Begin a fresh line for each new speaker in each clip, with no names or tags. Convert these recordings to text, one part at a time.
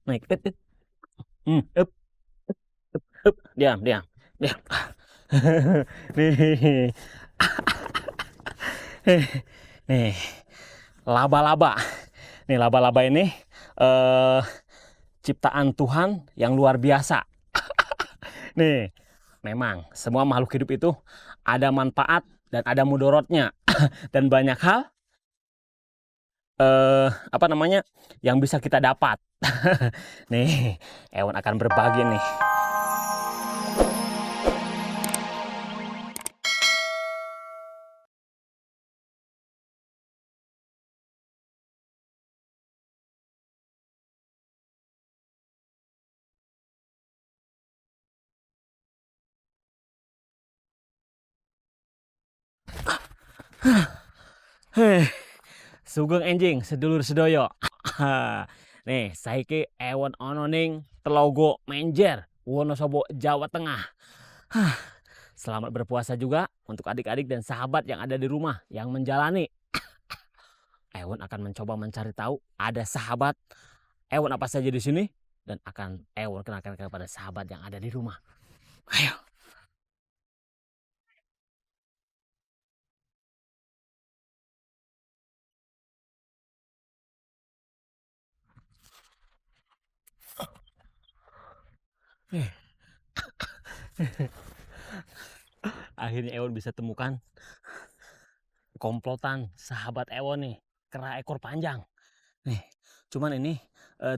naik. Up, up. Diam, diam, diam. Nih, nih, laba-laba. Nih, laba-laba ini eh ciptaan Tuhan yang luar biasa. Nih, memang semua makhluk hidup itu ada manfaat dan ada mudorotnya dan banyak hal apa namanya yang bisa kita dapat. Nih, Ewan akan berbagi nih. Heh, sugeng enjing sedulur sedoyo. Nih, saiki Ewan ononing Telogo Menjer, Wonosobo, Jawa Tengah. Selamat berpuasa juga untuk adik-adik dan sahabat yang ada di rumah yang menjalani. Ewan akan mencoba mencari tahu ada sahabat Ewan apa saja di sini dan akan Ewan kenalkan kepada sahabat yang ada di rumah. Ayo. Akhirnya Ewan bisa temukan komplotan sahabat Ewan nih, kera ekor panjang. Nih, cuman ini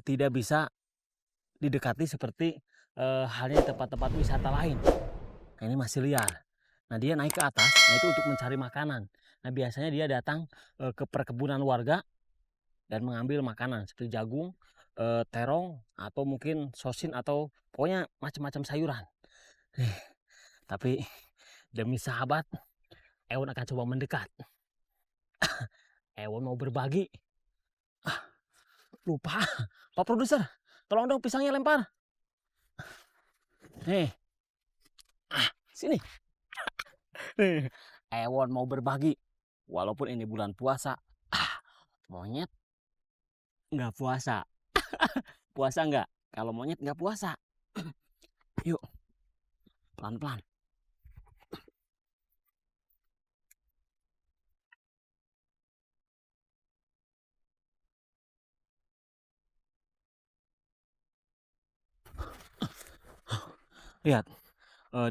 tidak bisa didekati seperti halnya tempat-tempat wisata lain. Nah, ini masih liar. Nah, dia naik ke atas, nah itu untuk mencari makanan. Nah, biasanya dia datang ke perkebunan warga dan mengambil makanan seperti jagung, terong, atau mungkin sosin atau pokoknya macam-macam sayuran. Tapi demi sahabat, Ewan akan coba mendekat. Ewan mau berbagi. Lupa. Pak produser, tolong dong pisangnya lempar. Nih, sini. Nih, Ewan mau berbagi. Walaupun ini bulan puasa. Monyet nggak puasa. Puasa nggak? Kalau monyet nggak puasa. Yuk, pelan-pelan. Lihat,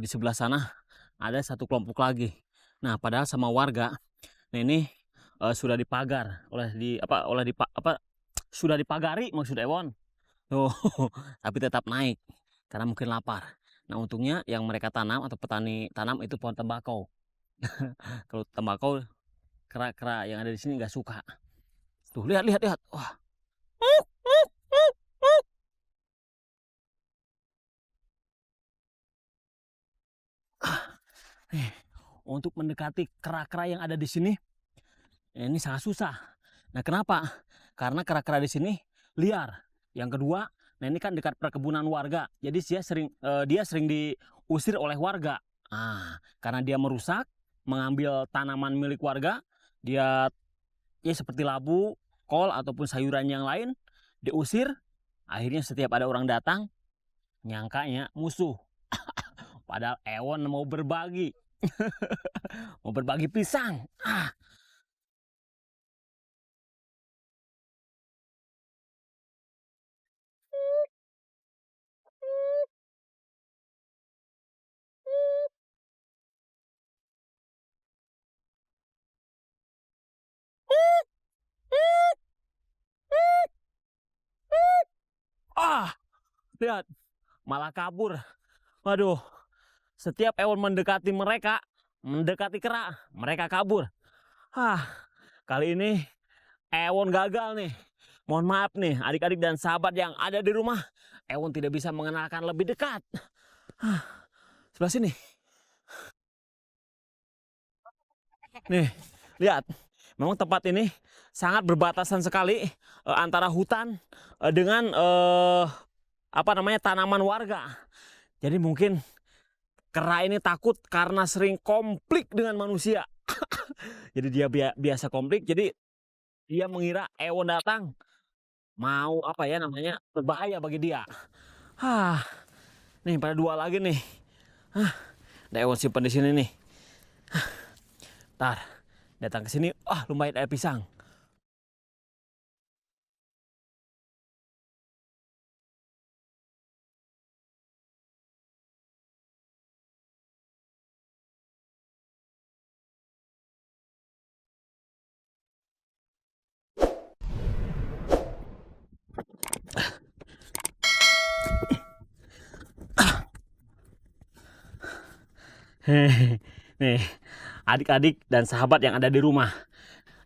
di sebelah sana ada satu kelompok lagi. Nah, padahal sama warga, nah ini sudah dipagar apa sudah dipagari maksud Ewon. Oh, tapi tetap naik karena mungkin lapar. Nah, untungnya yang mereka tanam atau petani tanam itu pohon tembakau. Kalau tembakau kera-kera yang ada di sini nggak suka. Tuh, lihat, lihat, lihat. Wah. Untuk mendekati kera-kera yang ada di sini, ini sangat susah. Nah, kenapa? Karena kera-kera di sini liar. Yang kedua, nah ini kan dekat perkebunan warga. Jadi dia sering diusir oleh warga. Karena dia merusak, mengambil tanaman milik warga, dia ya seperti labu, kol ataupun sayuran yang lain diusir. Akhirnya setiap ada orang datang, nyangkanya musuh. Padahal Ewon mau berbagi. Mau berbagi pisang. Ah, lihat, malah kabur. Waduh, setiap Ewon mendekati mereka, mendekati kera, mereka kabur. Kali ini Ewon gagal nih. Mohon maaf nih adik-adik dan sahabat yang ada di rumah. Ewon tidak bisa mengenalkan lebih dekat. Sebelah sini. Nih, lihat. Memang tempat ini sangat berbatasan sekali antara hutan dengan apa namanya tanaman warga. Jadi mungkin kera ini takut karena sering konflik dengan manusia. Jadi dia biasa konflik. Jadi dia mengira Ewon datang mau apa ya namanya berbahaya bagi dia. Nih pada dua lagi nih. Ada hewan simpan di sini nih. Ntar datang ke sini, lumayan ada pisang. Nih, adik-adik dan sahabat yang ada di rumah.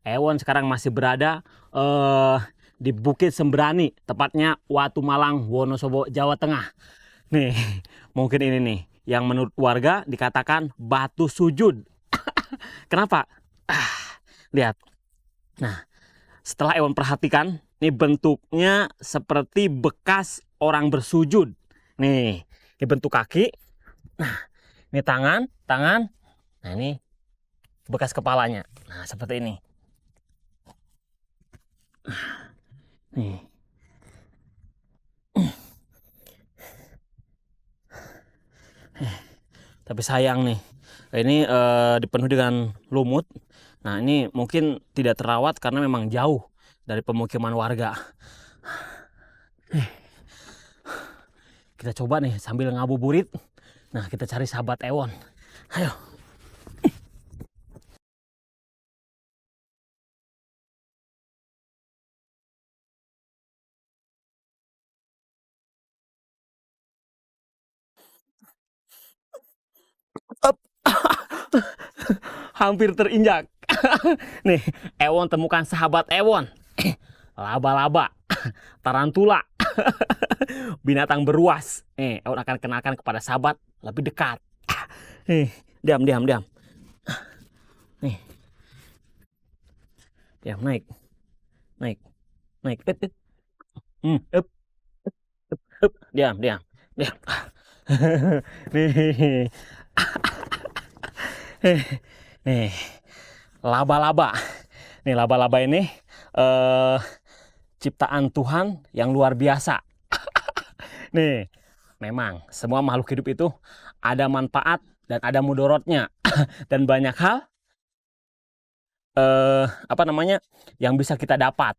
Ewon sekarang masih berada di Bukit Sembrani, tepatnya Watu Malang, Wonosobo, Jawa Tengah. Nih, mungkin ini nih yang menurut warga dikatakan batu sujud. Kenapa? Lihat. Nah, setelah Ewon perhatikan, ini bentuknya seperti bekas orang bersujud. Nih, ini bentuk kaki. Nah, ini tangan. Nah, ini bekas kepalanya. Nah, seperti ini. Nih. Tapi sayang nih, ini dipenuhi dengan lumut. Nah, ini mungkin tidak terawat karena memang jauh dari pemukiman warga. Kita coba nih sambil ngabuburit. Nah, kita cari sahabat Ewon. Ayo. Hampir terinjak. Nih, Ewon temukan sahabat Ewon. Laba-laba, tarantula, binatang beruas. Nih, Ewon akan kenalkan kepada sahabat lebih dekat. Nih, diam. Nih, diam, naik. Up. Diam. Nih, nih, laba-laba. Nih, laba-laba ini ciptaan Tuhan yang luar biasa. Nih, memang semua makhluk hidup itu ada manfaat dan ada mudorotnya. Dan banyak hal yang bisa kita dapat.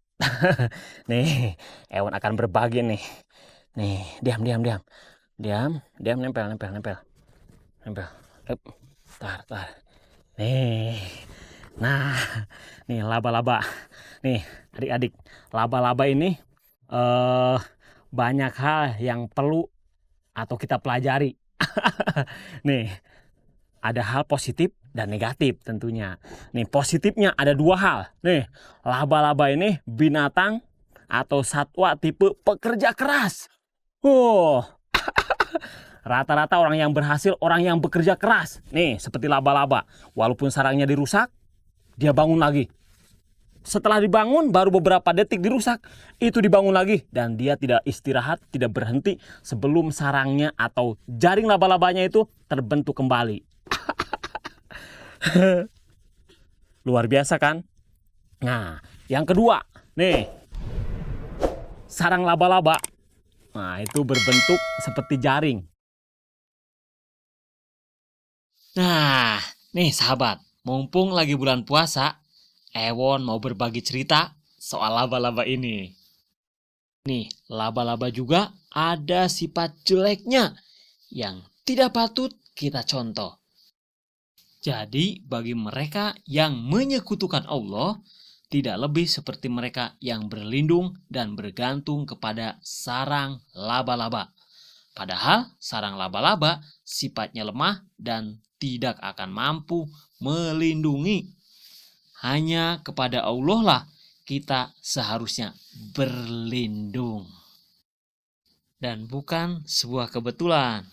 Nih, Ewon akan berbagi nih. Nih, diam. Nempel. Tar. Nih. Nah, nih laba-laba. Nih, adik-adik, laba-laba ini banyak hal yang perlu atau kita pelajari. Nih, ada hal positif dan negatif tentunya. Nih, positifnya ada dua hal. Nih, laba-laba ini binatang atau satwa tipe pekerja keras. Rata-rata orang yang berhasil, orang yang bekerja keras. Nih, seperti laba-laba. Walaupun sarangnya dirusak, dia bangun lagi. Setelah dibangun, baru beberapa detik dirusak, itu dibangun lagi. Dan dia tidak istirahat, tidak berhenti sebelum sarangnya atau jaring laba-labanya itu terbentuk kembali. Luar biasa kan? Nah, yang kedua, nih, sarang laba-laba. Nah, itu berbentuk seperti jaring. Nah, nih sahabat, mumpung lagi bulan puasa, Ewon mau berbagi cerita soal laba-laba ini. Nih, laba-laba juga ada sifat jeleknya yang tidak patut kita contoh. Jadi, bagi mereka yang menyekutukan Allah, tidak lebih seperti mereka yang berlindung dan bergantung kepada sarang laba-laba. Padahal sarang laba-laba sifatnya lemah dan tidak akan mampu melindungi. Hanya kepada Allah lah kita seharusnya berlindung. Dan bukan sebuah kebetulan.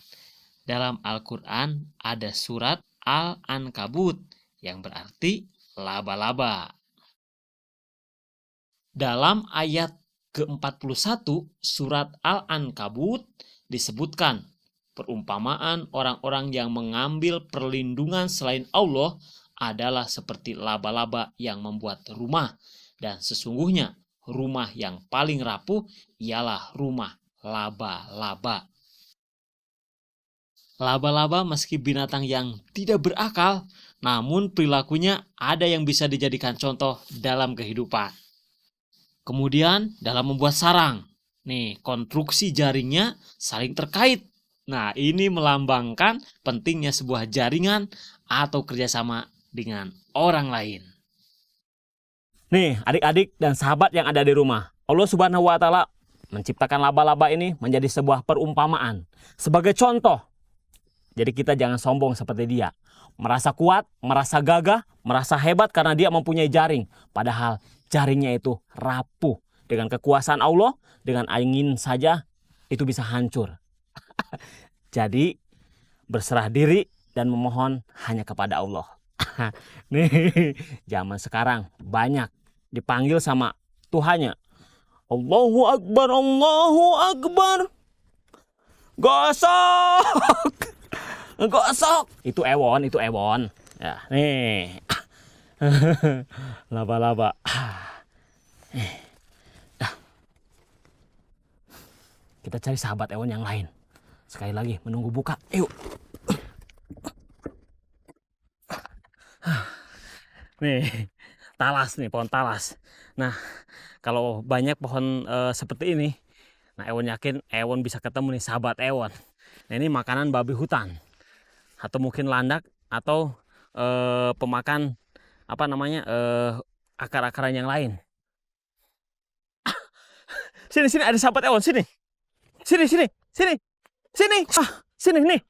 Dalam Al-Quran ada surat Al-Ankabut yang berarti laba-laba. Dalam ayat ke-41 surat Al-Ankabut disebutkan perumpamaan orang-orang yang mengambil perlindungan selain Allah adalah seperti laba-laba yang membuat rumah, dan sesungguhnya
rumah yang paling rapuh ialah rumah laba-laba. Laba-laba meski binatang yang tidak berakal, namun perilakunya ada yang bisa dijadikan contoh dalam kehidupan. Kemudian dalam membuat sarang, nih konstruksi jaringnya saling terkait. Nah, ini melambangkan pentingnya sebuah jaringan atau kerjasama dengan orang lain.
Nih, adik-adik dan sahabat yang ada di rumah, Allah Subhanahu wa Ta'ala menciptakan laba-laba ini menjadi sebuah perumpamaan sebagai contoh. Jadi kita jangan sombong seperti dia, merasa kuat, merasa gagah, merasa hebat karena dia mempunyai jaring, padahal jaringnya itu rapuh. Dengan kekuasaan Allah, dengan angin saja itu bisa hancur. Jadi berserah diri dan memohon hanya kepada Allah. Nih, zaman sekarang banyak dipanggil sama Tuhannya. Allahu Akbar, Allahu Akbar. Gosok. Gosok. Itu ewon, itu ewon. Ya, nih. Laba-laba. Kita cari sahabat ewon yang lain. Sekali lagi menunggu buka. Yuk. Nih, talas nih, pohon talas. Nah, kalau banyak pohon seperti ini, nah ewon yakin ewon bisa ketemu nih sahabat ewon. Nah, ini makanan babi hutan. Atau mungkin landak atau pemakan apa namanya akar-akaran yang lain. Sini sini ada sahabat ewon, sini. Sini sini sini. Sini. Sini nih.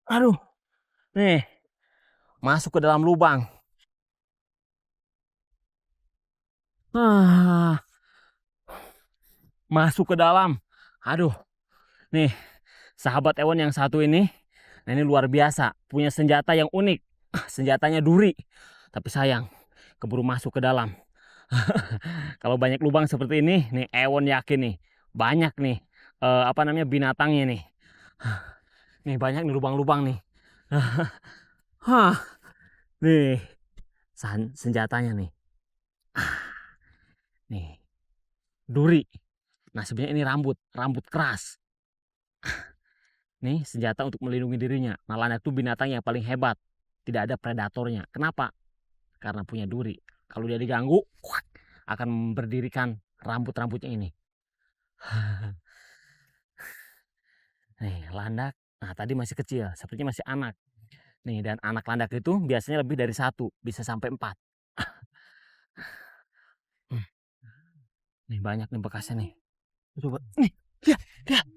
Aduh. Nih. Masuk ke dalam lubang. Masuk ke dalam. Aduh. Nih, sahabat ewon yang satu ini, nah ini luar biasa, punya senjata yang unik. Senjatanya duri. Tapi sayang, keburu masuk ke dalam. Kalau banyak lubang seperti ini, nih ewon yakin nih, banyak nih apa namanya binatangnya nih. Nih banyak nih lubang-lubang nih. Nih senjatanya nih. Nih duri. Nah sebenarnya ini rambut keras. Nih senjata untuk melindungi dirinya. Nah landak itu binatang yang paling hebat. Tidak ada predatornya. Kenapa? Karena punya duri. Kalau dia diganggu, akan berdirikan rambut-rambutnya ini. Nih landak. Nah tadi masih kecil, sepertinya masih anak. Nih dan anak landak itu biasanya lebih dari 1, bisa sampai 4. Nih banyak nih bekasnya nih. Coba, nih, lihat,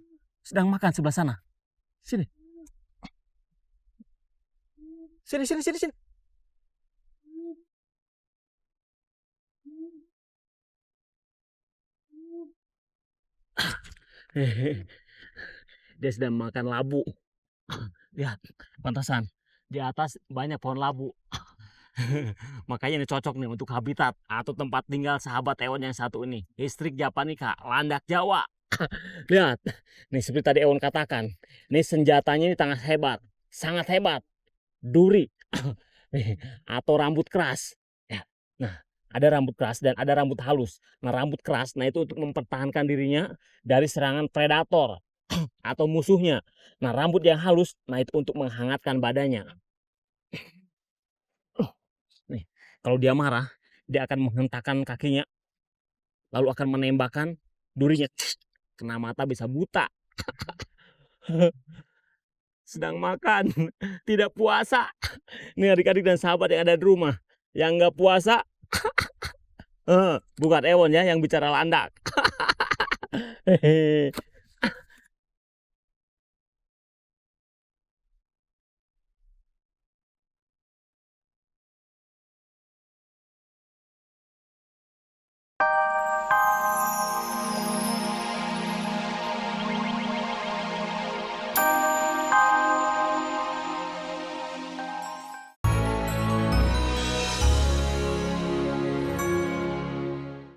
sedang makan sebelah sana. Sini, sini, sini, sini, sini. Dia sedang makan labu. Lihat, pantasan. Di atas banyak pohon labu. Makanya ini cocok nih untuk habitat atau tempat tinggal sahabat ewon yang satu ini. Listrik Japanika, landak Jawa. Lihat, nih seperti tadi ewon katakan, ini senjatanya ini sangat hebat, duri atau rambut keras. Ya, nah ada rambut keras dan ada rambut halus. Nah rambut keras, nah itu untuk mempertahankan dirinya dari serangan predator atau musuhnya. Nah rambut yang halus, nah itu untuk menghangatkan badannya. Nih, kalau dia marah, dia akan menghentakkan kakinya, lalu akan menembakkan durinya. Kena mata bisa buta. Sedang makan, tidak puasa. Nih adik-adik dan sahabat yang ada di rumah, yang nggak puasa, bukan ewon ya yang bicara landak.